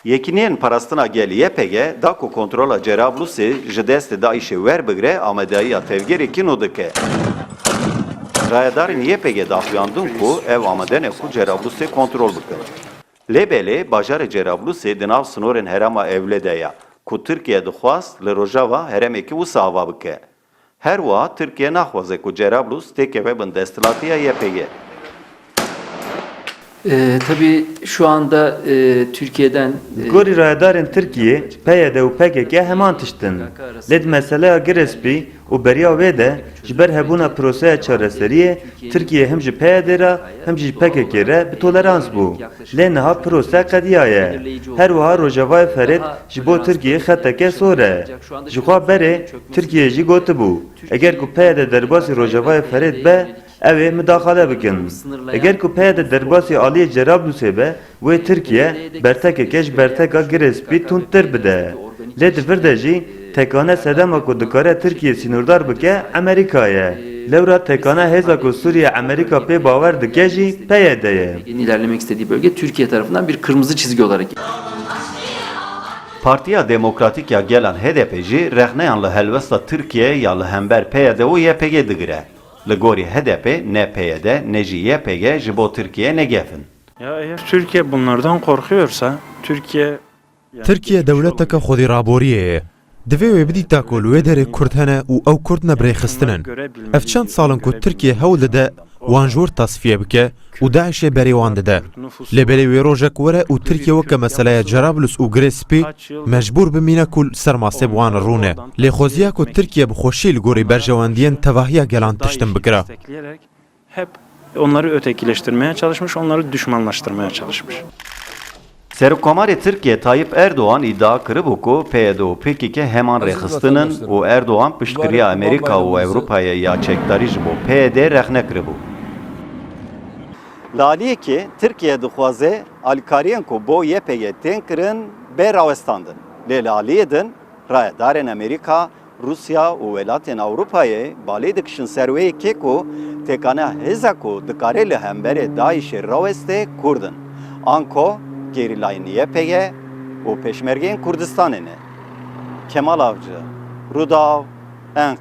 Yekînên parastina gel YPG da ku kontrola Cerablusê ji destê Daişê werbigire amadeyiya tevgerê no dike. Rayedarên YPG daxuyandin ku ev amadene ku Cerablusê kontrol bikin. Lêbelê bajarê Cerablusê di nav snorên Herêma Ewlê de ye ku Tirkiye dixwast li rojava herêmekî wisa ava bike. Her wiha Tirkiye naxwaze ku Cerablus têkeve bin desthilatiya YPG. Tabii şu anda Türkiye'den Gorî rayedarên Tirkiye, PYD û PKK heman tiştin. Lê meseleya girespî û beriya wê de ji ber hebûna proseya çareseriyê Tirkiye hem ji PYD re hem jî PKK re bi tolerans bû. Lê niha prose qediya ye. Her wiha Rojavayê Ferêd ji bo Tirkiye xeteke sor e. Ji xwe berê Tirkiye jî gotibû eger ku PYD derbasî Rojavayê Ferêd be ev ê müdaxale bikin. Eger ku PYD derbasî aliyê Cerablusê be wê Tirkiye bertekeke ji berteka girespî tundtir bide. Lê di vir de jî tekane sedema ku dikare Tirkiye sînordar bike Amerîkayê. Lewra tekane hêza ku Sûriye Amerîka pê bawer dike jî PYD ye. ilerlemek istediği bölge Türkiye tarafından bir kırmızı çizgi olarak. Partiya Demokratîk ya gelan HDP jî rexneyan li helwesta Tirkiye ya li hember PYD û YPG digire. Li gorî HDP ne PYD ne jî YPG ji bo Tirkiye negefin. Ya eğer Türkiye bunlardan korkuyorsa Tirkiye devleteke xwedî raboriyê ye. Divê wê bidîta ku li wê derê Kurd hene û ew Kurd nebrêxistinin. Ev çend salin ku Tirkiye hewl dide wan ji wir tasfiye bike û Daişê berê wan dide. Lêbelê wê rojek were û Tirkiye weke meseleya Cerablus û Girespî mecbûr bimîne ku ser masê bi wan rûne. Lêxweziya ku Tirkiye bi xweşî li gorî berjewendiyên tevahiya gelan tiştin bikira. hep onları ötekileştirmeye çalışmış, onları düşmanlaştırmaya çalışmış. Serokkomarê Tirkiye Tayyip Erdoğan iddia kiribû ku PYD û PKK heman rêxistinin û Erdoğan piştgiriya Amerîka û Ewropayê ya çekdarî ji bo PYD rexne kiribû. Laliyekê Tirkiye dixwaze alîkariyên ku bo YPG tên kirin bê rawestandin. Lê laliyê din rayedarên Amerîka, Rusya û welatên Ewropayê balê dikişin ser wê yekê ku tekane hêza ku dikare li hemberê Daişê rawestê Kurdin. Anko gerîlayên YPG û Peşmergeyên Kurdistanê ne. Kemal Avcı, Rudaw, Enqere.